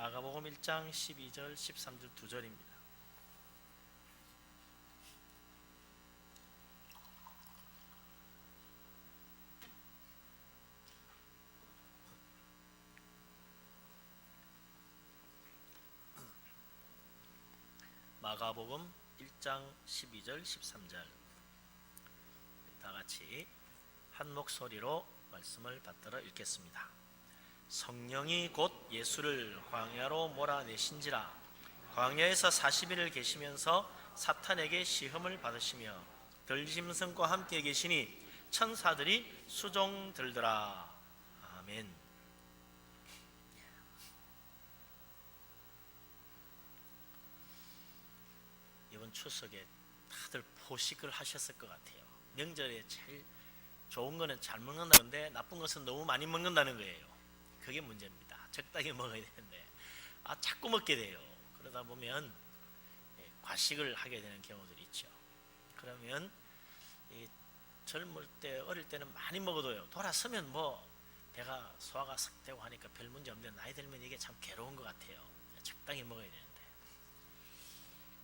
마가복음 1장 12절 13절 2절입니다. 마가복음 1장 12절 13절 다같이 한 목소리로 말씀을 받들어 읽겠습니다. 성령이 곧 예수를 광야로 몰아내신지라. 광야에서 40일을 계시면서 사탄에게 시험을 받으시며 들짐승과 함께 계시니 천사들이 수종 들더라. 아멘. 이번 추석에 다들 포식을 하셨을 것 같아요. 명절에 제일 좋은 거는 잘 먹는다는데 나쁜 것은 너무 많이 먹는다는 거예요. 그게 문제입니다. 적당히 먹어야 되는데 자꾸 먹게 돼요. 그러다 보면 과식을 하게 되는 경우들이 있죠. 그러면 젊을 때 어릴 때는 많이 먹어도요, 돌아서면 뭐 배가 소화가 싹 되고 하니까 별 문제 없는데 나이 들면 이게 참 괴로운 것 같아요. 적당히 먹어야 되는데.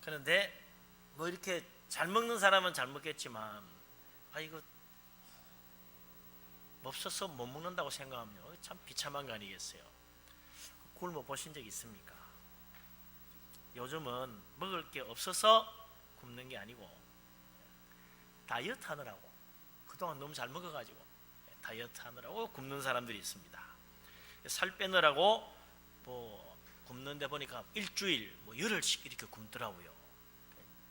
그런데 뭐 이렇게 잘 먹는 사람은 잘 먹겠지만 이거 없어서 못 먹는다고 생각하면 참 비참한 거 아니겠어요? 굶어 보신 적 있습니까? 요즘은 먹을 게 없어서 굶는 게 아니고 다이어트 하느라고, 그동안 너무 잘 먹어가지고 다이어트 하느라고 굶는 사람들이 있습니다. 살 빼느라고 뭐 굶는데 보니까 일주일 뭐 열흘씩 이렇게 굶더라고요.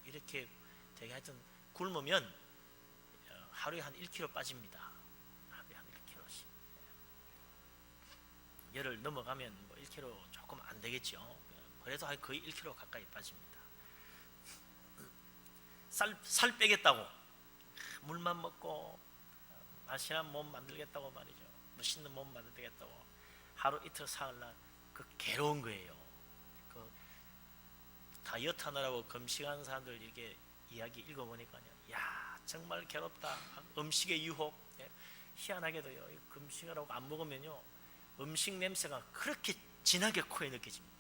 이렇게 되게 하여튼 굶으면 하루에 한 1kg 빠집니다. 하루에 한 1kg씩. 열흘 넘어가면 뭐 1kg 조금 안 되겠죠. 그래도 거의 1kg 가까이 빠집니다. 살 빼겠다고 물만 먹고 날씬한 몸 만들겠다고 말이죠. 멋있는 몸 만들겠다고 하루 이틀 사흘날 그 괴로운 거예요. 그 다이어트 하느라고 금식하는 사람들 이렇게 이야기 읽어보니까요, 야 정말 괴롭다. 음식의 유혹. 희한하게도요, 금식을 하고 안 먹으면요 음식 냄새가 그렇게 진하게 코에 느껴집니다.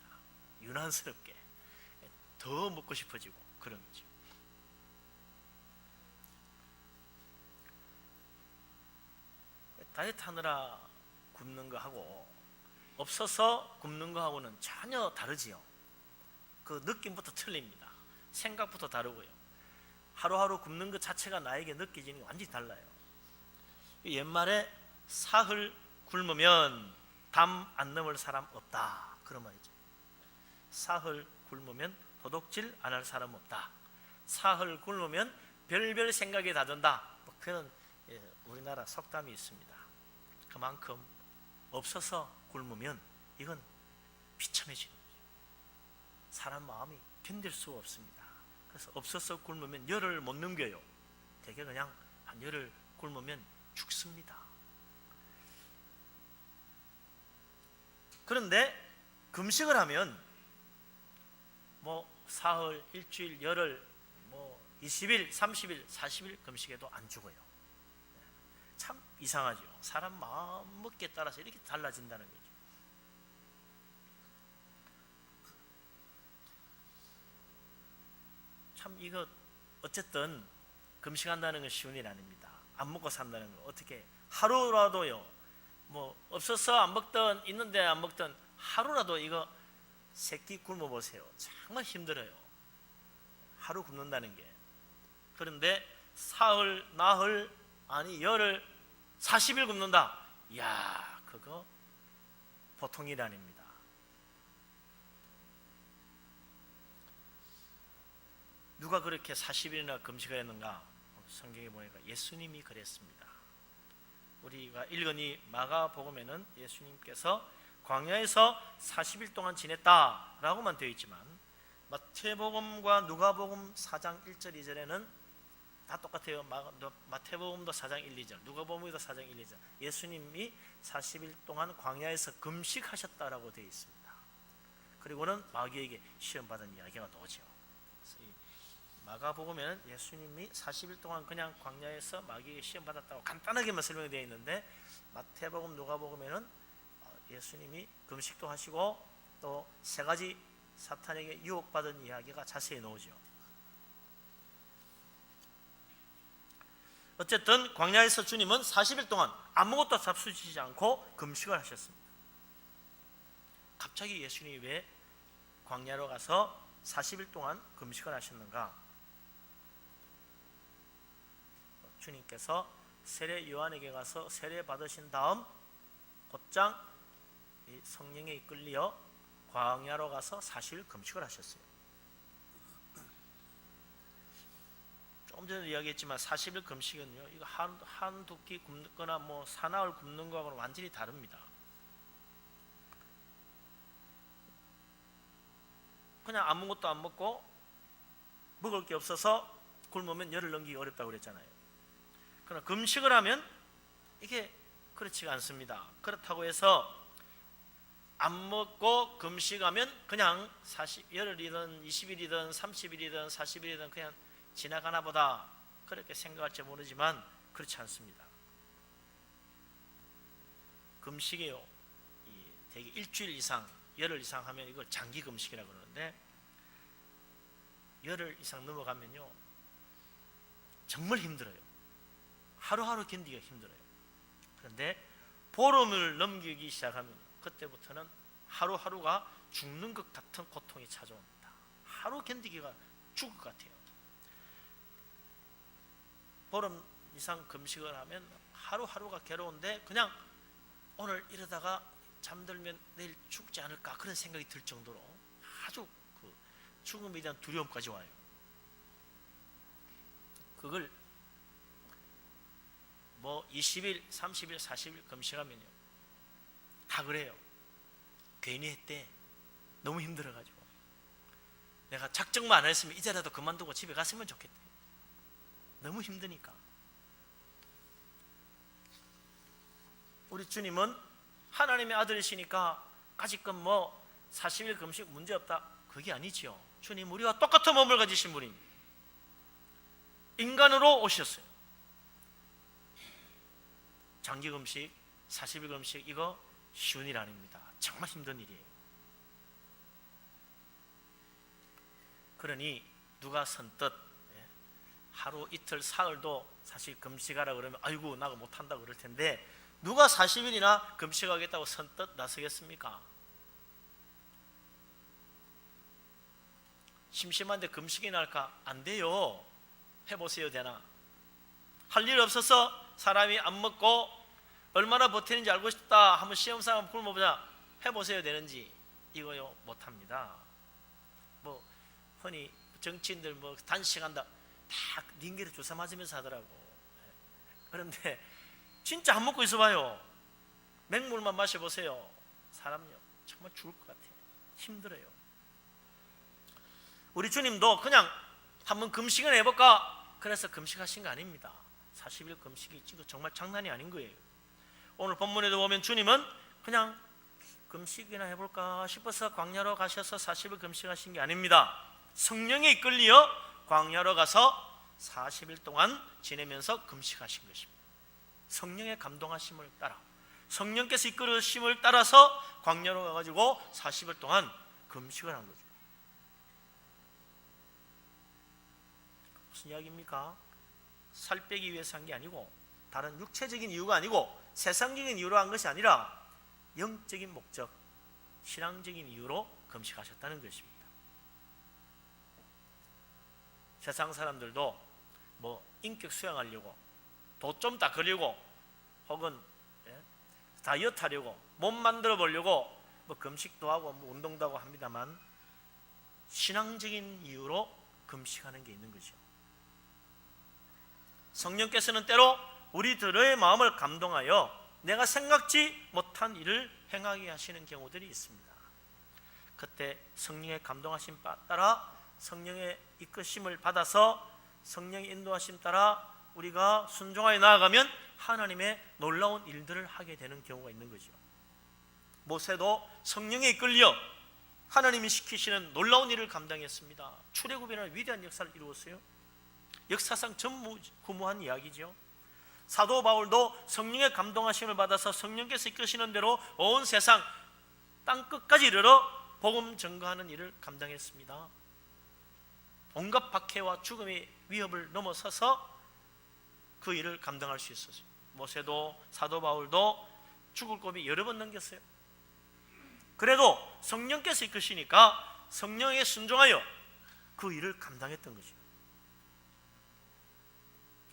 유난스럽게 더 먹고 싶어지고 그런 거죠. 다이어트 하느라 굶는 거하고 없어서 굶는 거하고는 전혀 다르지요. 그 느낌부터 틀립니다. 생각부터 다르고요. 하루하루 굶는 것 자체가 나에게 느껴지는 게 완전히 달라요. 옛말에 사흘 굶으면 담 안 넘을 사람 없다, 그런 말이죠. 사흘 굶으면 도둑질 안 할 사람 없다. 사흘 굶으면 별별 생각이 다 든다. 그런 우리나라 속담이 있습니다. 그만큼 없어서 굶으면 이건 비참해지는 거죠. 사람 마음이 견딜 수가 없습니다. 그래서 없어서 굶으면 열흘 못 넘겨요. 되게 그냥 한 열흘 굶으면 죽습니다. 그런데 금식을 하면 뭐 사흘, 일주일, 열흘, 뭐 20일, 30일, 40일 금식해도 안 죽어요. 참 이상하죠. 사람 마음 먹기에 따라서 이렇게 달라진다는 거죠. 참 이거 어쨌든 금식한다는 건 쉬운 일 아닙니다. 안 먹고 산다는 거 어떻게 하루라도요, 뭐 없어서 안 먹던 있는데 안 먹던 하루라도 이거 세끼 굶어 보세요. 정말 힘들어요. 하루 굶는다는 게. 그런데 사흘, 나흘, 아니 열흘, 40일 굶는다. 이야, 그거 보통 일 아닙니다. 누가 그렇게 40일이나 금식을 했는가? 성경에 보니까 예수님이 그랬습니다. 우리가 읽으니 마가복음에는 예수님께서 광야에서 40일 동안 지냈다라고만 되어 있지만 마태복음과 누가복음 4장 1절 2절에는 다 똑같아요. 마태복음도 4장 1, 2절, 누가복음도 4장 1, 2절. 예수님이 40일 동안 광야에서 금식하셨다라고 되어 있습니다. 그리고는 마귀에게 시험받은 이야기가 나오죠. 마가복음에는 예수님이 40일 동안 그냥 광야에서 마귀에게 시험받았다고 간단하게만 설명이 되어 있는데 마태복음, 누가복음에는 예수님이 금식도 하시고 또 세 가지 사탄에게 유혹받은 이야기가 자세히 나오죠. 어쨌든 광야에서 주님은 40일 동안 아무것도 잡수시지 않고 금식을 하셨습니다. 갑자기 예수님이 왜 광야로 가서 40일 동안 금식을 하셨는가? 주님께서 세례 요한에게 가서 세례 받으신 다음 곧장 성령에 이끌려 광야로 가서 40일 금식을 하셨어요. 조금 전에 이야기했지만 40일 금식은요, 이거 한두 끼 굶거나 뭐 사나흘 굶는 거하고는 완전히 다릅니다. 그냥 아무것도 안 먹고 먹을 게 없어서 굶으면 열을 넘기기 어렵다고 그랬잖아요. 그러나 금식을 하면 이게 그렇지가 않습니다. 그렇다고 해서 안 먹고 금식하면 그냥 열흘이든 20일이든 30일이든 40일이든 그냥 지나가나 보다 그렇게 생각할지 모르지만 그렇지 않습니다. 금식이요, 대개 일주일 이상, 열흘 이상 하면 이걸 장기 금식이라고 그러는데, 열흘 이상 넘어가면요 정말 힘들어요. 하루하루 견디기가 힘들어요. 그런데 보름을 넘기기 시작하면 그때부터는 하루하루가 죽는 것 같은 고통이 찾아옵니다. 하루 견디기가 죽을 것 같아요. 보름 이상 금식을 하면 하루하루가 괴로운데 그냥 오늘 이러다가 잠들면 내일 죽지 않을까 그런 생각이 들 정도로 아주 그 죽음에 대한 두려움까지 와요. 그걸 뭐 20일, 30일, 40일 금식하면요 다 그래요. 괜히 했대. 너무 힘들어가지고 내가 작정만 안 했으면 이제라도 그만두고 집에 갔으면 좋겠대. 너무 힘드니까. 우리 주님은 하나님의 아들이시니까 가지금 뭐 40일 금식 문제없다 그게 아니지요. 주님 우리와 똑같은 몸을 가지신 분입니다. 인간으로 오셨어요. 장기 금식, 40일 금식 이거 쉬운 일 아닙니다. 정말 힘든 일이에요. 그러니 누가 선뜻 하루 이틀 사흘도 사실 금식하라 그러면 아이고 나가 못한다 그럴 텐데 누가 40일이나 금식하겠다고 선뜻 나서겠습니까? 심심한데 금식이나 할까? 안 돼요. 해보세요. 되나? 할 일 없어서 사람이 안 먹고 얼마나 버티는지 알고 싶다 한번 시험삼아 한번 굶어보자. 해보세요. 되는지. 이거요 못합니다. 뭐 흔히 정치인들 뭐 단식한다 다 링겔에 주사 맞으면서 하더라고. 그런데 진짜 안 먹고 있어봐요. 맹물만 마셔보세요. 사람요 정말 죽을 것 같아요. 힘들어요. 우리 주님도 그냥 한번 금식을 해볼까 그래서 금식하신 거 아닙니다. 40일 금식이 정말 장난이 아닌 거예요. 오늘 본문에도 보면 주님은 그냥 금식이나 해볼까 싶어서 광야로 가셔서 40일 금식하신 게 아닙니다. 성령에 이끌려 광야로 가서 40일 동안 지내면서 금식하신 것입니다. 성령의 감동하심을 따라 성령께서 이끌으심을 따라서 광야로 가가지고 40일 동안 금식을 한 거죠. 무슨 이야기입니까? 살 빼기 위해서 한 게 아니고 다른 육체적인 이유가 아니고 세상적인 이유로 한 것이 아니라 영적인 목적, 신앙적인 이유로 금식하셨다는 것입니다. 세상 사람들도 뭐 인격 수양하려고 돈 좀 다 걸려고 혹은 다이어트 하려고 몸 만들어 보려고 뭐 금식도 하고 뭐 운동도 하고 합니다만 신앙적인 이유로 금식하는 게 있는 거죠. 성령께서는 때로 우리들의 마음을 감동하여 내가 생각지 못한 일을 행하게 하시는 경우들이 있습니다. 그때 성령의 감동하심 따라 성령의 이끄심을 받아서 성령의 인도하심 따라 우리가 순종하여 나아가면 하나님의 놀라운 일들을 하게 되는 경우가 있는 거죠. 모세도 성령에 이끌려 하나님이 시키시는 놀라운 일을 감당했습니다. 출애굽이라는 위대한 역사를 이루었어요. 역사상 전무후무한 이야기죠. 사도 바울도 성령의 감동하심을 받아서 성령께서 이끄시는 대로 온 세상 땅끝까지 이르러 복음 증거하는 일을 감당했습니다. 온갖 박해와 죽음의 위협을 넘어서서 그 일을 감당할 수 있었어요. 모세도 사도 바울도 죽을 고비 여러 번 넘겼어요. 그래도 성령께서 이끄시니까 성령에 순종하여 그 일을 감당했던 거죠.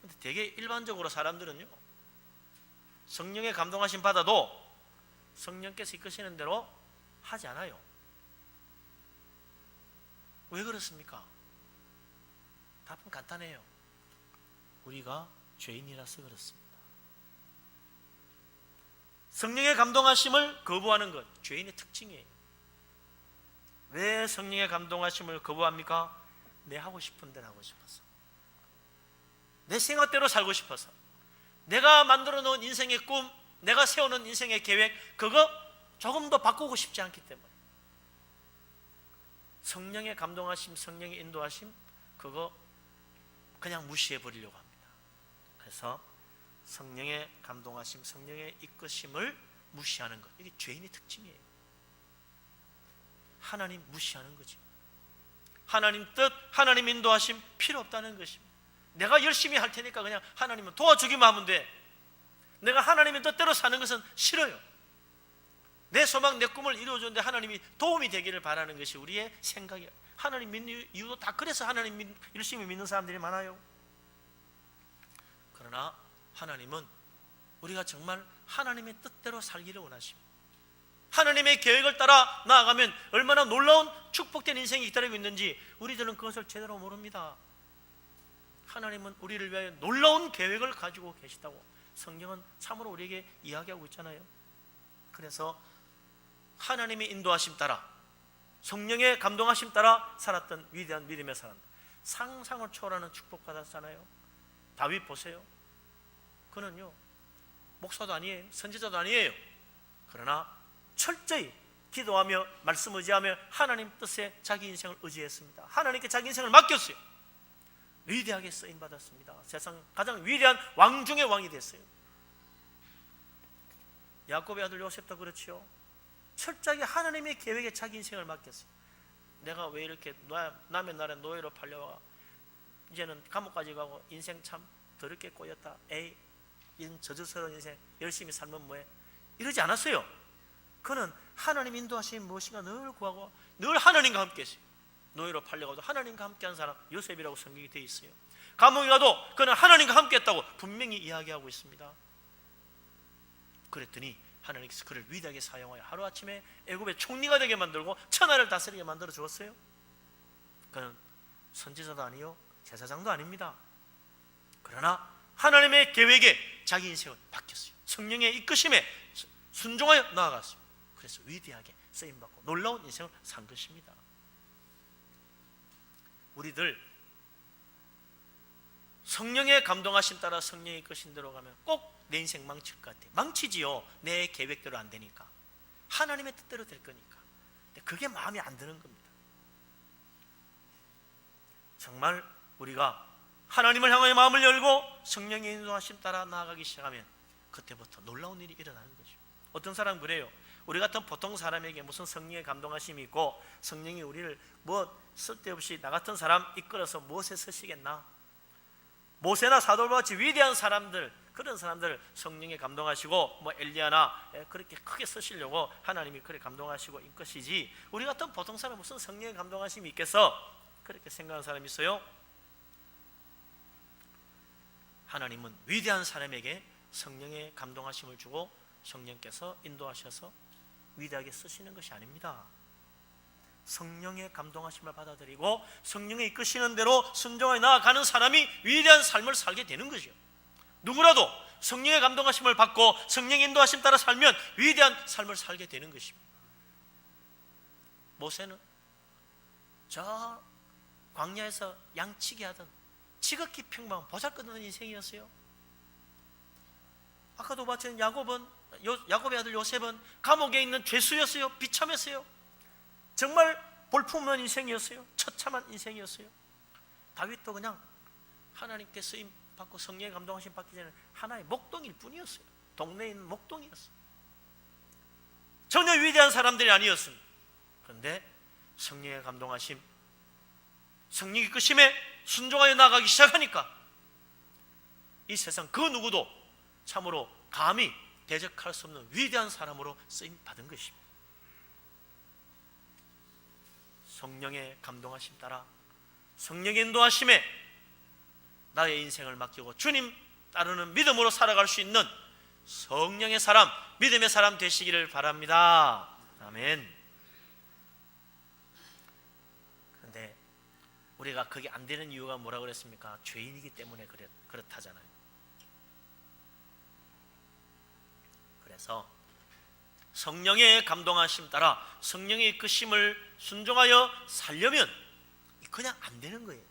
근데 되게 일반적으로 사람들은요, 성령의 감동하심 받아도 성령께서 이끄시는 대로 하지 않아요. 왜 그렇습니까? 답은 간단해요. 우리가 죄인이라서 그렇습니다. 성령의 감동하심을 거부하는 것, 죄인의 특징이에요. 왜 성령의 감동하심을 거부합니까? 내 하고 싶은 대로 하고 싶어서, 내 생각대로 살고 싶어서, 내가 만들어 놓은 인생의 꿈, 내가 세우는 인생의 계획, 그거 조금 더 바꾸고 싶지 않기 때문에 성령의 감동하심, 성령의 인도하심, 그거 그냥 무시해 버리려고 합니다. 그래서 성령의 감동하심, 성령의 이끄심을 무시하는 것, 이게 죄인의 특징이에요. 하나님 무시하는 거죠. 하나님 뜻, 하나님 인도하심 필요 없다는 것입니다. 내가 열심히 할 테니까 그냥 하나님은 도와주기만 하면 돼. 내가 하나님의 뜻대로 사는 것은 싫어요. 내 소망, 내 꿈을 이루어주는데 하나님이 도움이 되기를 바라는 것이 우리의 생각이에요. 하나님 믿는 이유도 다 그래서 하나님 열심히 믿는 사람들이 많아요. 그러나 하나님은 우리가 정말 하나님의 뜻대로 살기를 원하십니다. 하나님의 계획을 따라 나아가면 얼마나 놀라운 축복된 인생이 기다리고 있는지 우리들은 그것을 제대로 모릅니다. 하나님은 우리를 위하여 놀라운 계획을 가지고 계시다고 성경은 참으로 우리에게 이야기하고 있잖아요. 그래서 하나님의 인도하심 따라, 성령의 감동하심 따라 살았던 위대한 믿음의 사람, 상상을 초월하는 축복 받았잖아요. 다윗 보세요. 그는요, 목사도 아니에요, 선지자도 아니에요. 그러나 철저히 기도하며 말씀 의지하며 하나님 뜻에 자기 인생을 의지했습니다. 하나님께 자기 인생을 맡겼어요. 위대하게 쓰임받았습니다. 세상 가장 위대한 왕 중의 왕이 됐어요. 야곱의 아들 요셉도 그렇지요. 철저하게 하나님의 계획에 자기 인생을 맡겼어요. 내가 왜 이렇게 남의 나라에 노예로 팔려와 이제는 감옥까지 가고 인생 참 더럽게 꼬였다, 에이 이런 저주스러운 인생 열심히 살면 뭐해, 이러지 않았어요. 그는 하나님 인도하심이 무엇인가 늘 구하고 늘 하나님과 함께 했어요. 노예로 팔려가도 하나님과 함께한 사람 요셉이라고 성경이 되어 있어요. 감옥에 가도 그는 하나님과 함께 했다고 분명히 이야기하고 있습니다. 그랬더니 하나님께서 그를 위대하게 사용하여 하루아침에 애굽의 총리가 되게 만들고 천하를 다스리게 만들어 주었어요. 그는 선지자도 아니요 제사장도 아닙니다. 그러나 하나님의 계획에 자기 인생을 맡겼어요. 성령의 이끄심에 순종하여 나아갔어요. 그래서 위대하게 쓰임받고 놀라운 인생을 산 것입니다. 우리들 성령의 감동하심 따라 성령의 이끄신 대로 가면 꼭 내 인생 망칠 것 같아요. 망치지요. 내 계획대로 안 되니까. 하나님의 뜻대로 될 거니까. 근데 그게 마음에 안 드는 겁니다. 정말 우리가 하나님을 향하여 마음을 열고 성령의 인도하심 따라 나아가기 시작하면 그때부터 놀라운 일이 일어나는 거죠. 어떤 사람은 그래요. 우리 같은 보통 사람에게 무슨 성령의 감동하심이 있고 성령이 우리를 뭐 쓸데없이 나 같은 사람 이끌어서 무엇에 쓰시겠나. 모세나 사도와 같이 위대한 사람들, 그런 사람들 성령에 감동하시고 뭐 엘리야나 그렇게 크게 쓰시려고 하나님이 그렇게 감동하시고 이끄시지, 우리 같은 보통 사람 무슨 성령에 감동하심이 있겠어, 그렇게 생각하는 사람이 있어요. 하나님은 위대한 사람에게 성령의 감동하심을 주고 성령께서 인도하셔서 위대하게 쓰시는 것이 아닙니다. 성령의 감동하심을 받아들이고 성령의 이끄시는 대로 순종하여 나아가는 사람이 위대한 삶을 살게 되는 거죠. 누구라도 성령의 감동하심을 받고 성령의 인도하심 따라 살면 위대한 삶을 살게 되는 것입니다. 모세는 저 광야에서 양치기 하던 지극히 평범한 보잘것없는 인생이었어요. 아까도 봤지만 야곱의 아들 요셉은 감옥에 있는 죄수였어요. 비참했어요. 정말 볼품없는 인생이었어요. 처참한 인생이었어요. 다윗도 그냥 하나님께 쓰임 받고 성령의 감동하심 받기 전에 하나의 목동일 뿐이었어요. 동네에 있는 목동이었어요. 전혀 위대한 사람들이 아니었습니다. 그런데 성령의 감동하심, 성령의 이끄심에 순종하여 나가기 시작하니까 이 세상 그 누구도 참으로 감히 대적할 수 없는 위대한 사람으로 쓰임 받은 것입니다. 성령의 감동하심 따라 성령의 인도하심에 나의 인생을 맡기고 주님 따르는 믿음으로 살아갈 수 있는 성령의 사람, 믿음의 사람 되시기를 바랍니다. 아멘. 그런데 우리가 그게 안 되는 이유가 뭐라고 그랬습니까? 죄인이기 때문에 그렇다잖아요. 그래서 성령의 감동하심 따라 성령의 이끄심을 순종하여 살려면 그냥 안 되는 거예요.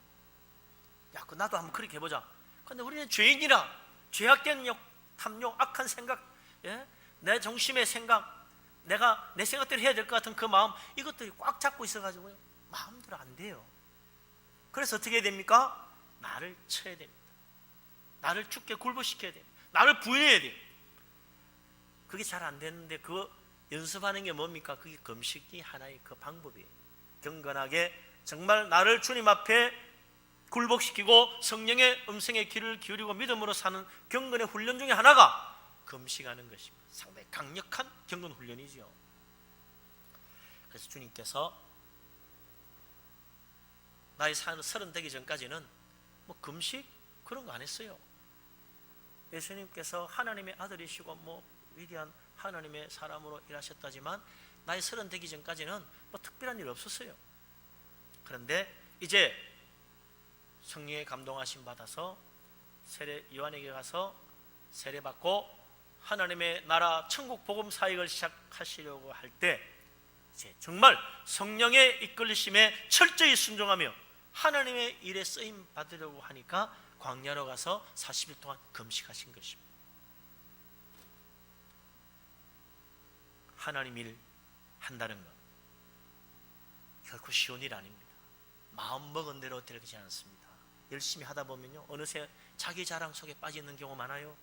야, 나도 한번 그렇게 해보자. 근데 우리는 죄인이라 죄악된 탐욕, 악한 생각, 내 중심의 생각, 내가 내 생각대로 해야 될 것 같은 그 마음, 이것들이 꽉 잡고 있어가지고요, 마음대로 안 돼요. 그래서 어떻게 해야 됩니까? 나를 쳐야 됩니다. 나를 죽게 굴복시켜야 됩니다. 나를 부인해야 돼요. 그게 잘 안 되는데 그 연습하는 게 뭡니까? 그게 금식이 하나의 그 방법이에요. 경건하게 정말 나를 주님 앞에 굴복시키고 성령의 음성에 귀를 기울이고 믿음으로 사는 경건의 훈련 중에 하나가 금식하는 것입니다. 상당히 강력한 경건 훈련이지요. 그래서 주님께서 나이 30 되기 전까지는 뭐 금식 그런 거 안 했어요. 예수님께서 하나님의 아들이시고 위대한 하나님의 사람으로 일하셨다지만 나이 30 되기 전까지는 특별한 일 없었어요. 그런데 이제 성령의 감동하심 받아서 요한에게 가서 세례받고 하나님의 나라 천국 복음 사역을 시작하시려고 할 때 이제 정말 성령의 이끌리심에 철저히 순종하며 하나님의 일에 쓰임 받으려고 하니까 광야로 가서 40일 동안 금식하신 것입니다. 하나님 일 한다는 것 결코 쉬운 일 아닙니다. 마음 먹은 대로 되지 않습니다. 열심히 하다 보면요, 어느새 자기 자랑 속에 빠져 있는 경우 많아요.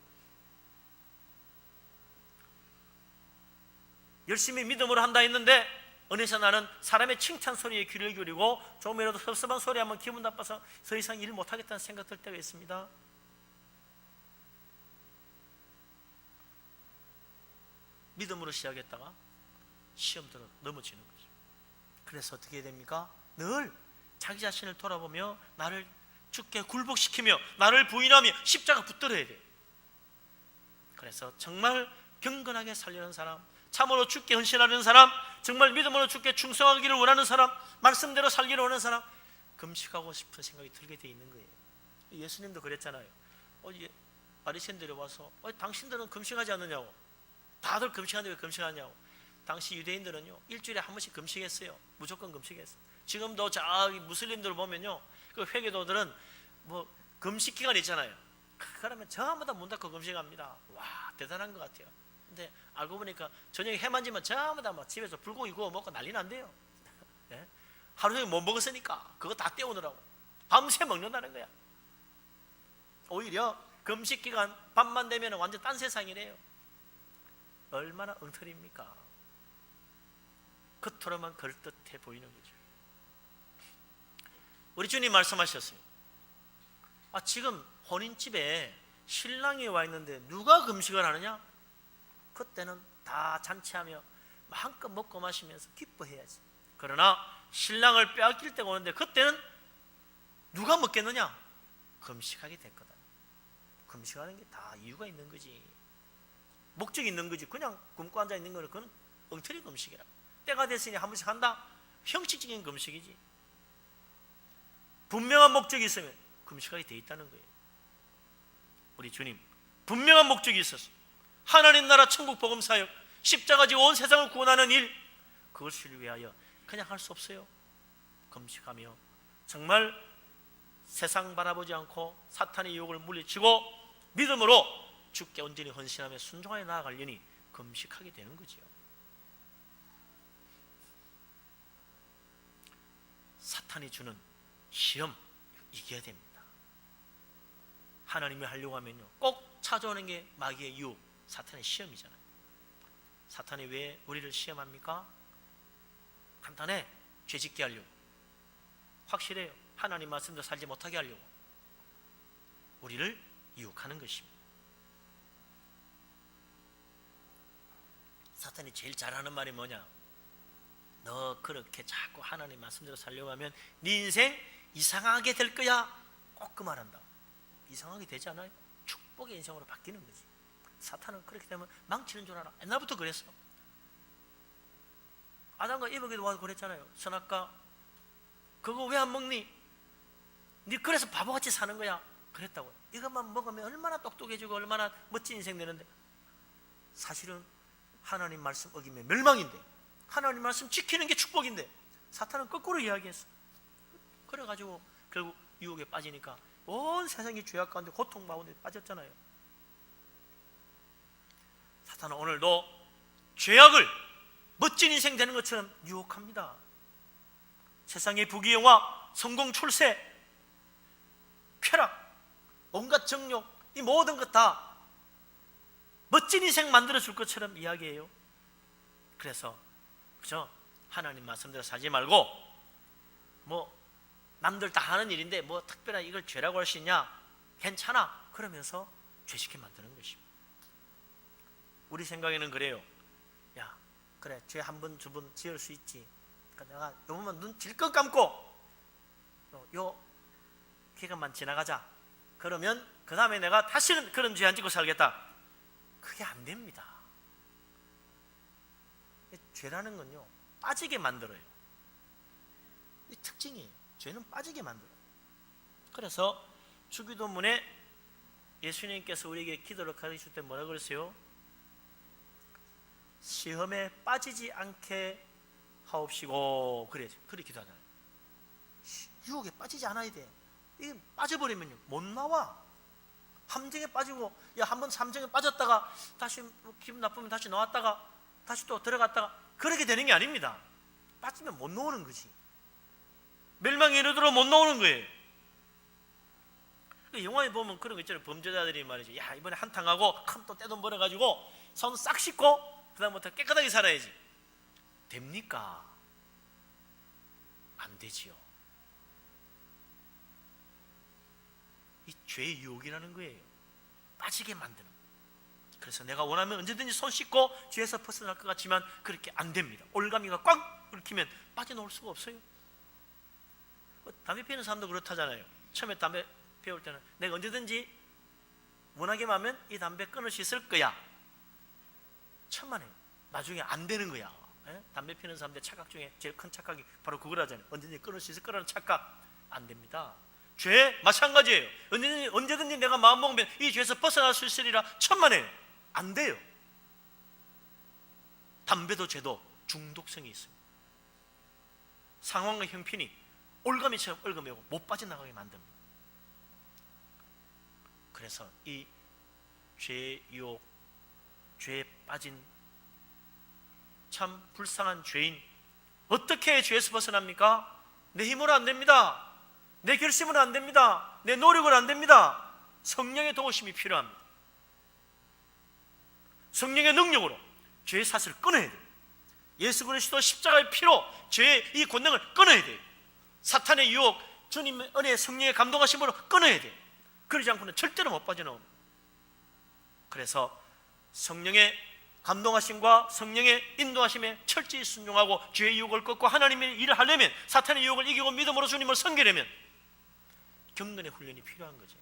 열심히 믿음으로 한다 했는데 어느새 나는 사람의 칭찬 소리에 귀를 기울이고 조금이라도 섭섭한 소리 하면 기분 나빠서 더 이상 일 못하겠다는 생각 들 때가 있습니다. 믿음으로 시작했다가 시험 들어 넘어지는 거죠. 그래서 어떻게 해야 됩니까? 늘 자기 자신을 돌아보며 나를 죽게 굴복시키며 나를 부인하며 십자가 붙들어야 돼요. 그래서 정말 경건하게 살려는 사람, 참으로 죽게 헌신하는 사람, 정말 믿음으로 죽게 충성하기를 원하는 사람, 말씀대로 살기를 원하는 사람, 금식하고 싶은 생각이 들게 돼 있는 거예요. 예수님도 그랬잖아요. 바리새인들이 와서 당신들은 금식하지 않느냐고. 다들 금식하는데 왜 금식하냐고. 당시 유대인들은요, 일주일에 한 번씩 금식했어요. 무조건 금식했어요. 지금도 무슬림들 보면요, 그 회계도들은 금식 기간 있잖아요. 그러면 전부 다 문 닫고 금식합니다. 와, 대단한 것 같아요. 근데 알고 보니까 저녁에 해 만지면 전부 다 집에서 불고기 구워 먹고 난리 난대요. 네? 하루 종일 못 먹었으니까 그거 다 때우느라고 밤새 먹는다는 거야. 오히려 금식 기간 밤만 되면 완전 딴 세상이래요. 얼마나 엉터리입니까? 겉으로만 그럴듯해 보이는 거죠. 우리 주님 말씀하셨어요. 지금 혼인집에 신랑이 와 있는데 누가 금식을 하느냐? 그때는 다 잔치하며 마음껏 먹고 마시면서 기뻐해야지. 그러나 신랑을 빼앗길 때가 오는데 그때는 누가 먹겠느냐? 금식하게 됐거든. 금식하는 게 다 이유가 있는 거지. 목적이 있는 거지. 그냥 굶고 앉아 있는 거는 그건 엉터리 금식이라. 때가 됐으니 한 번씩 한다? 형식적인 금식이지. 분명한 목적이 있으면 금식하게 돼 있다는 거예요. 우리 주님 분명한 목적이 있었어요. 하나님 나라 천국 복음 사역, 십자가 지고 온 세상을 구원하는 일, 그것을 위하여 그냥 할 수 없어요. 금식하며 정말 세상 바라보지 않고 사탄의 유혹을 물리치고 믿음으로 주께 온전히 헌신하며 순종하여 나아가려니 금식하게 되는 거지요. 사탄이 주는 시험 이겨야 됩니다. 하나님이 하려고 하면요, 꼭 찾아오는 게 마귀의 유혹, 사탄의 시험이잖아요. 사탄이 왜 우리를 시험합니까? 간단해. 죄짓게 하려고. 확실해요. 하나님 말씀대로 살지 못하게 하려고 우리를 유혹하는 것입니다. 사탄이 제일 잘하는 말이 뭐냐? 너 그렇게 자꾸 하나님 말씀대로 살려고 하면 네 인생 이상하게 될 거야. 꼭 그 말한다. 이상하게 되지 않아요? 축복의 인생으로 바뀌는 거지. 사탄은 그렇게 되면 망치는 줄 알아. 옛날부터 그랬어. 아담과 이브에게도 와서 그랬잖아요. 선악과 그거 왜 안 먹니? 네 그래서 바보같이 사는 거야. 그랬다고요. 이것만 먹으면 얼마나 똑똑해지고 얼마나 멋진 인생 되는데, 사실은 하나님 말씀 어기면 멸망인데 하나님 말씀 지키는 게 축복인데 사탄은 거꾸로 이야기했어. 그래가지고 결국 유혹에 빠지니까 온 세상이 죄악 가운데 고통 가운데 빠졌잖아요. 사탄은 오늘도 죄악을 멋진 인생 되는 것처럼 유혹합니다. 세상의 부귀영화, 성공, 출세, 쾌락, 온갖 정욕, 이 모든 것 다 멋진 인생 만들어줄 것처럼 이야기해요. 그래서 그죠? 하나님 말씀대로 살지 말고 뭐 남들 다 하는 일인데 뭐 특별한 이걸 죄라고 할 수 있냐? 괜찮아. 그러면서 죄짓게 만드는 것입니다. 우리 생각에는 그래요. 야, 그래, 죄 한 번, 두 번 지을 수 있지. 그러니까 내가 요번만 눈 질끈 감고 요 기간만 지나가자. 그러면 그 다음에 내가 다시는 그런 죄 안 짓고 살겠다. 그게 안 됩니다. 죄라는 건요, 빠지게 만들어요. 이 특징이에요. 죄는 빠지게 만들어요. 그래서 주기도문에 예수님께서 우리에게 기도를 가르칠 때 뭐라 그랬어요? 시험에 빠지지 않게 하옵시고, 그래 기도하잖아요. 유혹에 빠지지 않아야 돼. 이게 빠져버리면요 못 나와. 함정에 빠지고, 야, 한번 함정에 빠졌다가 다시 기분 나쁘면 다시 나왔다가 다시 또 들어갔다가 그렇게 되는 게 아닙니다. 빠지면 못 나오는 거지. 멸망에 이르도록 못 나오는 거예요. 영화에 보면 그런 거 있잖아요. 범죄자들이 말이죠. 야, 이번에 한탕하고 큰 또 떼돈 벌어가지고 손 싹 씻고 그 다음부터 깨끗하게 살아야지. 됩니까? 안 되지요. 이 죄의 유혹이라는 거예요. 빠지게 만드는. 그래서 내가 원하면 언제든지 손 씻고 죄에서 벗어날 것 같지만 그렇게 안 됩니다. 올가미가 꽉 얽히면 빠져나올 수가 없어요. 담배 피우는 사람도 그렇다잖아요. 처음에 담배 피울 때는 내가 언제든지 원하기만 하면 이 담배 끊을 수 있을 거야. 천만에요. 나중에 안 되는 거야. 담배 피우는 사람들 착각 중에 제일 큰 착각이 바로 그거라잖아요. 언제든지 끊을 수 있을 거라는 착각. 안 됩니다. 죄 마찬가지예요. 언제든지 내가 마음먹으면 이 죄에서 벗어날 수 있으리라. 천만에요. 안 돼요. 담배도 죄도 중독성이 있습니다. 상황과 형편이 올가미처럼 얽어매고 못 빠져나가게 만듭니다. 그래서 이 죄의 유혹, 죄에 빠진 참 불쌍한 죄인, 어떻게 죄에서 벗어납니까? 내 힘으로 안 됩니다. 내 결심으로 안 됩니다. 내 노력으로 안 됩니다. 성령의 도우심이 필요합니다. 성령의 능력으로 죄의 사슬을 끊어야 돼요. 예수 그리스도 십자가의 피로 죄의 이 권능을 끊어야 돼요. 사탄의 유혹, 주님의 은혜의 성령의 감동하심으로 끊어야 돼요. 그러지 않고는 절대로 못 빠져나옵니다. 그래서 성령의 감동하심과 성령의 인도하심에 철저히 순종하고 죄의 유혹을 꺾고 하나님의 일을 하려면, 사탄의 유혹을 이기고 믿음으로 주님을 섬기려면 경건의 훈련이 필요한 거죠.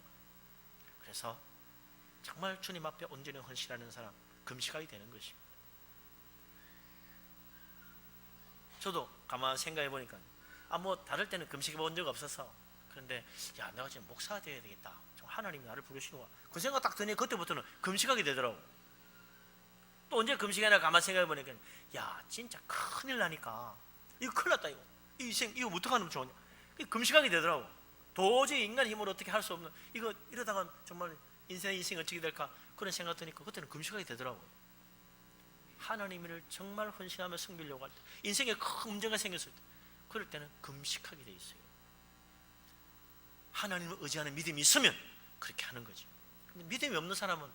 그래서 정말 주님 앞에 온전히 헌신하는 사람, 금식하게 되는 것입니다. 저도 가만히 생각해 보니까 뭐 다를 때는 금식해 본 적 없어서, 그런데 야, 내가 지금 목사가 되어야 되겠다, 하나님이 나를 부르시는 거야, 그 생각 딱 드니 그때부터는 금식하게 되더라고. 또 언제 금식하나 가만히 생각해 보니까 야, 진짜 큰일 나니까 이거 큰일 났다, 이거 어떻게 하면 좋으냐, 금식하게 되더라고. 도저히 인간 힘으로 어떻게 할 수 없는, 이거 이러다가 정말 인생이 어떻게 될까, 그런 생각 드니까 그때는 금식하게 되더라고요. 하나님을 정말 헌신하며 섬기려고 할 때, 인생에 큰 문제가 생겼을 때, 그럴 때는 금식하게 돼 있어요. 하나님을 의지하는 믿음이 있으면 그렇게 하는 거죠. 근데 믿음이 없는 사람은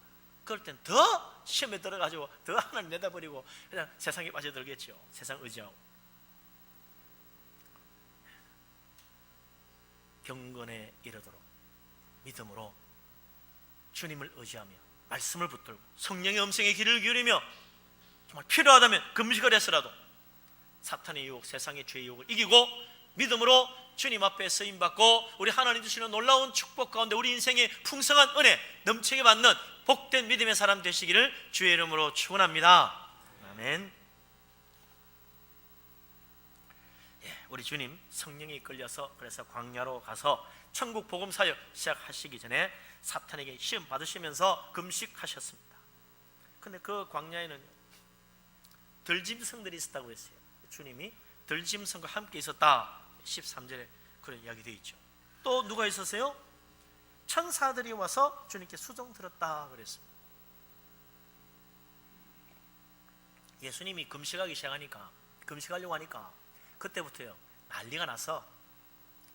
그럴 땐 더 시험에 들어가지고 더 하나님 내다버리고 그냥 세상에 빠져들겠죠. 세상 의지하고. 경건에 이르도록 믿음으로 주님을 의지하며 말씀을 붙들고 성령의 음성에 귀를 기울이며 정말 필요하다면 금식을 해서라도 사탄의 유혹, 세상의 죄의 유혹을 이기고 믿음으로 주님 앞에 쓰임받고 우리 하나님 주시는 놀라운 축복 가운데 우리 인생의 풍성한 은혜 넘치게 받는 복된 믿음의 사람 되시기를 주의 이름으로 축원합니다. 아멘. 우리 주님 성령이 이끌려서 그래서 광야로 가서 천국 복음 사역 시작하시기 전에 사탄에게 시험 받으시면서 금식하셨습니다. 근데 그 광야에는 들짐승들이 있었다고 했어요. 주님이 들짐승과 함께 있었다 13절에 그런 이야기 되어 있죠. 또 누가 있었어요? 천사들이 와서 주님께 수종 들었다 그랬습니다. 예수님이 금식하려고 하니까 그때부터요 난리가 나서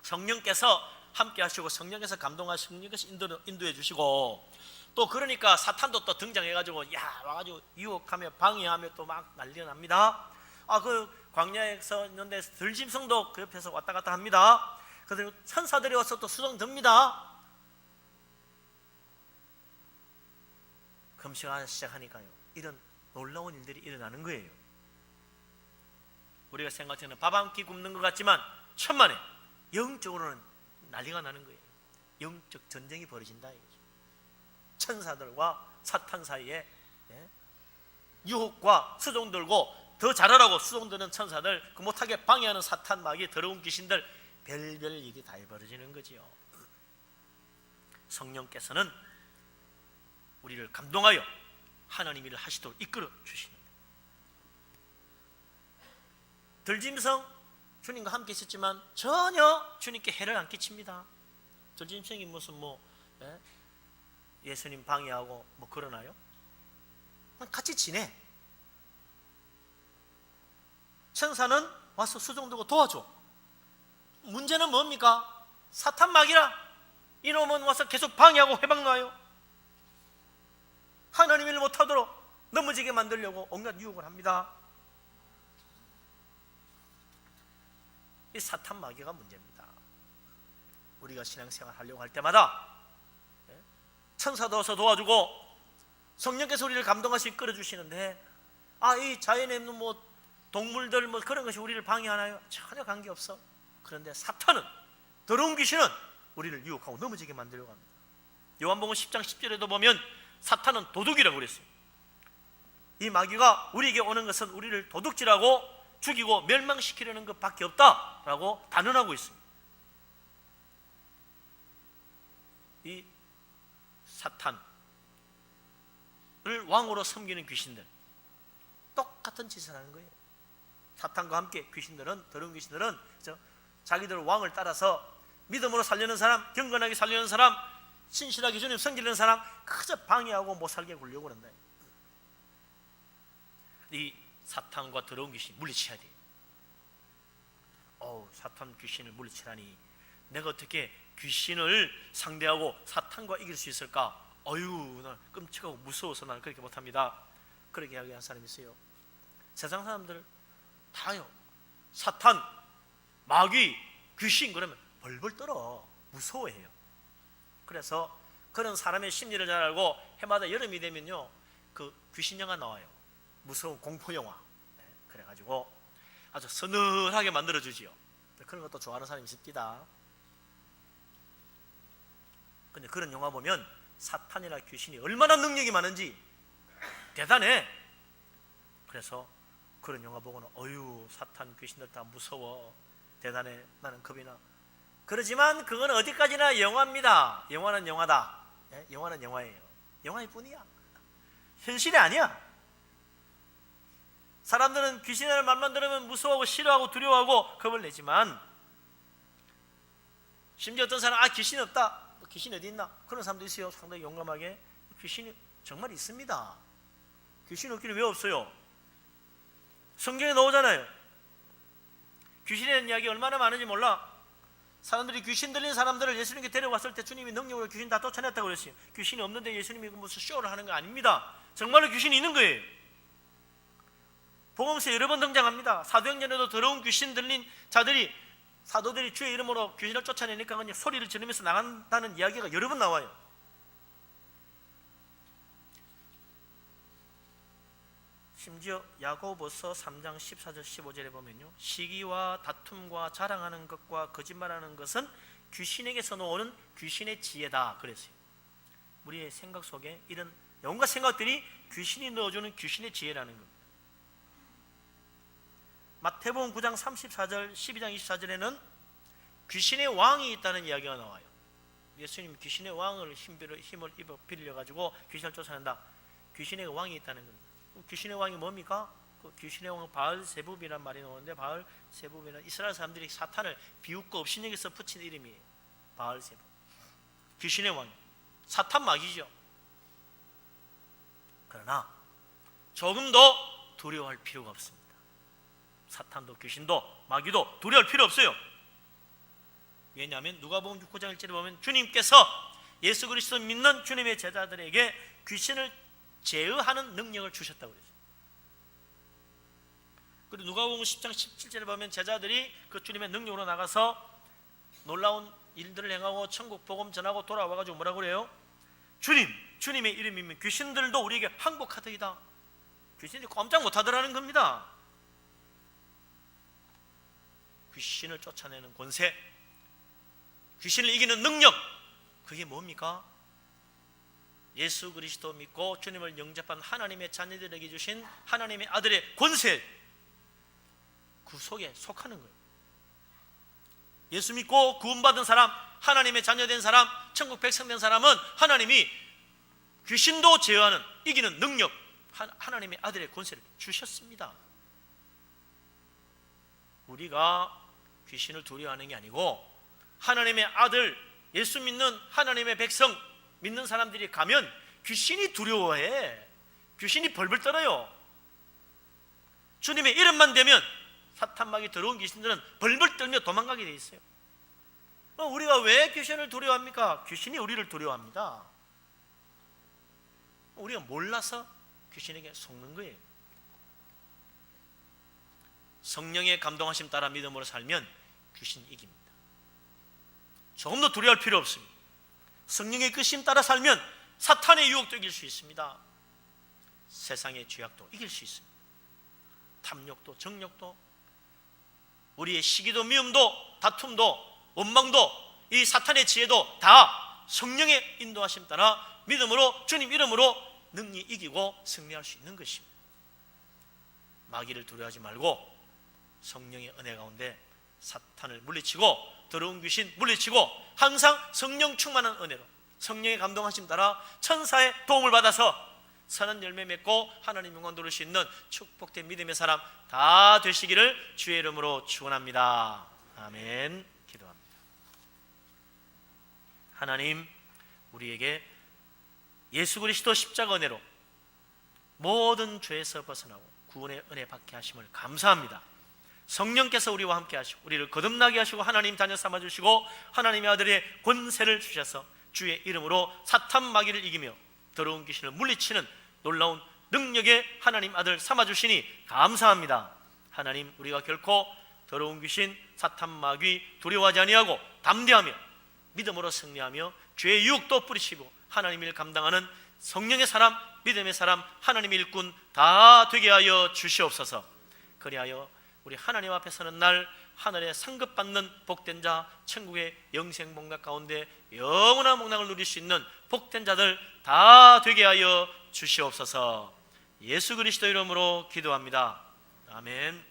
성령께서 함께 하시고 성령께서 감동하시고 성령께서 인도해 주시고 또 그러니까 사탄도 또 등장해가지고 와가지고 유혹하며 방해하며 또 막 난리가 납니다. 그 광야에서 있는데 들짐승도 그 옆에서 왔다 갔다 합니다. 그리고 천사들이 와서 또 수종 듭니다. 금식하기 시작하니까요 이런 놀라운 일들이 일어나는 거예요. 우리가 생각하는 밥 한 끼 굶는 것 같지만 천만에 영적으로는 난리가 나는 거예요. 영적 전쟁이 벌어진다 이거죠. 천사들과 사탄 사이에 유혹과 수종들고 더 잘하라고 수종드는 천사들 그 못하게 방해하는 사탄 마귀 더러운 귀신들 별별 일이 다 벌어지는 거지요. 성령께서는 우리를 감동하여 하나님 일을 하시도록 이끌어 주시는 들짐승 주님과 함께 있었지만 전혀 주님께 해를 안 끼칩니다. 들짐승이 무슨 예수님 방해하고 그러나요? 같이 지내. 천사는 와서 수종 들고 도와줘. 문제는 뭡니까? 사탄 마귀라. 이놈은 와서 계속 방해하고 회방 놔요. 하나님 일 못하도록 넘어지게 만들려고 온갖 유혹을 합니다. 이 사탄 마귀가 문제입니다. 우리가 신앙생활 하려고 할 때마다 천사도 와서 도와주고 성령께서 우리를 감동하시 이끌어 주시는데 이 자연에 있는 동물들 그런 것이 우리를 방해하나요? 전혀 관계없어. 그런데 사탄은 더러운 귀신은 우리를 유혹하고 넘어지게 만들려고 합니다. 요한복음 10장 10절에도 보면 사탄은 도둑이라고 그랬어요. 이 마귀가 우리에게 오는 것은 우리를 도둑질하고 죽이고 멸망시키려는 것밖에 없다라고 단언하고 있습니다. 이 사탄을 왕으로 섬기는 귀신들 똑같은 짓을 하는 거예요. 사탄과 함께 귀신들은 더러운 귀신들은 자기들 왕을 따라서 믿음으로 살려는 사람, 경건하게 살려는 사람, 신실하게 주님 섬기는 사람 그저 방해하고 못 살게 굴려고 그런다. 이 사탄과 더러운 귀신 물리쳐야 돼요. 사탄 귀신을 물리치라니 내가 어떻게 귀신을 상대하고 사탄과 이길 수 있을까? 나 끔찍하고 무서워서 나는 그렇게 못합니다. 그렇게 이야기하는 사람이 있어요. 세상 사람들 다요 사탄, 마귀, 귀신 그러면 벌벌 떨어 무서워해요. 그래서 그런 사람의 심리를 잘 알고 해마다 여름이 되면요 그 귀신 영화 나와요. 무서운 공포 영화. 그래가지고 아주 서늘하게 만들어주지요. 그런 것도 좋아하는 사람이 있습니다. 근데 그런 영화 보면 사탄이나 귀신이 얼마나 능력이 많은지 대단해. 그래서 그런 영화 보고는 사탄 귀신들 다 무서워 대단해 나는 겁이 나. 그러지만 그건 어디까지나 영화입니다. 영화는 영화다. 영화는 영화예요. 영화일 뿐이야. 현실이 아니야. 사람들은 귀신이라는 말만 들으면 무서워하고 싫어하고 두려워하고 겁을 내지만 심지어 어떤 사람은 귀신이 없다. 귀신이 어디 있나? 그런 사람도 있어요. 상당히 용감하게. 귀신이 정말 있습니다. 귀신이 없기는 왜 없어요? 성경에 나오잖아요. 귀신에 대한 이야기 얼마나 많은지 몰라. 사람들이 귀신 들린 사람들을 예수님께 데려왔을 때 주님이 능력으로 귀신 다 쫓아냈다고 그랬어요. 귀신이 없는데 예수님이 무슨 쇼를 하는 거 아닙니다. 정말로 귀신이 있는 거예요. 복음서에 여러 번 등장합니다. 사도행전에도 더러운 귀신 들린 자들이 사도들이 주의 이름으로 귀신을 쫓아내니까 그냥 소리를 지르면서 나간다는 이야기가 여러 번 나와요. 심지어 야고보서 3장 14절 15절에 보면요, 시기와 다툼과 자랑하는 것과 거짓말하는 것은 귀신에게서 나오는 귀신의 지혜다 그랬어요. 우리의 생각 속에 이런 온갖 생각들이 귀신이 넣어주는 귀신의 지혜라는 겁니다. 마태복음 9장 34절 12장 24절에는 귀신의 왕이 있다는 이야기가 나와요. 예수님 귀신의 왕을 힘을 빌려가지고 귀신을 쫓아낸다. 귀신의 왕이 있다는 겁니다. 귀신의 왕이 뭡니까? 그 귀신의 왕은 바알세붑이란 말이 나오는데, 바알세붑이란 이스라엘 사람들이 사탄을 비웃고 업신여기서 붙인 이름이에요. 바알세붑. 귀신의 왕, 사탄 마귀죠. 그러나 조금 더 두려워할 필요가 없습니다. 사탄도 귀신도 마귀도 두려워할 필요 없어요. 왜냐하면 누가복음 9장 1절에 보면 주님께서 예수 그리스도 믿는 주님의 제자들에게 귀신을 제어하는 능력을 주셨다고 그랬어요. 그리고 누가복음 10장 17절에 보면 제자들이 그 주님의 능력으로 나가서 놀라운 일들을 행하고 천국 복음 전하고 돌아와가지고 뭐라고 그래요? 주님의 이름이면 귀신들도 우리에게 항복하더이다. 귀신들이 꼼짝 못하더라는 겁니다. 귀신을 쫓아내는 권세, 귀신을 이기는 능력, 그게 뭡니까? 예수 그리스도 믿고 주님을 영접한 하나님의 자녀들에게 주신 하나님의 아들의 권세, 그 속에 속하는 거예요. 예수 믿고 구원받은 사람, 하나님의 자녀된 사람, 천국 백성된 사람은 하나님이 귀신도 제어하는 이기는 능력, 하나님의 아들의 권세를 주셨습니다. 우리가 귀신을 두려워하는 게 아니고 하나님의 아들, 예수 믿는 하나님의 백성 믿는 사람들이 가면 귀신이 두려워해. 귀신이 벌벌 떨어요. 주님의 이름만 대면 사탄막이 들어온 귀신들은 벌벌 떨며 도망가게 돼 있어요. 우리가 왜 귀신을 두려워합니까? 귀신이 우리를 두려워합니다. 우리가 몰라서 귀신에게 속는 거예요. 성령의 감동하심 따라 믿음으로 살면 귀신 이깁니다. 조금 더 두려워할 필요 없습니다. 성령의 끄심 따라 살면 사탄의 유혹도 이길 수 있습니다. 세상의 죄악도 이길 수 있습니다. 탐욕도 정욕도, 우리의 시기도 미움도 다툼도 원망도 이 사탄의 지혜도 다 성령의 인도하심 따라 믿음으로 주님 이름으로 능히 이기고 승리할 수 있는 것입니다. 마귀를 두려워하지 말고 성령의 은혜 가운데 사탄을 물리치고 더러운 귀신 물리치고 항상 성령 충만한 은혜로 성령의 감동하심 따라 천사의 도움을 받아서 선한 열매 맺고 하나님 영광 돌릴 수 있는 축복된 믿음의 사람 다 되시기를 주의 이름으로 축원합니다. 아멘. 기도합니다. 하나님, 우리에게 예수 그리스도 십자가 은혜로 모든 죄에서 벗어나고 구원의 은혜 받게 하심을 감사합니다. 성령께서 우리와 함께 하시고 우리를 거듭나게 하시고 하나님 자녀 삼아주시고 하나님의 아들의 권세를 주셔서 주의 이름으로 사탄 마귀를 이기며 더러운 귀신을 물리치는 놀라운 능력의 하나님 아들 삼아주시니 감사합니다. 하나님, 우리가 결코 더러운 귀신 사탄 마귀 두려워하지 아니하고 담대하며 믿음으로 승리하며 죄의 유혹도 뿌리치고 하나님 일 감당하는 성령의 사람, 믿음의 사람, 하나님의 일꾼 다 되게 하여 주시옵소서. 그리하여 우리 하나님 앞에 서는 날 하늘에 상급받는 복된 자, 천국의 영생 복락 가운데 영원한 복락을 누릴 수 있는 복된 자들 다 되게 하여 주시옵소서. 예수 그리스도 이름으로 기도합니다. 아멘.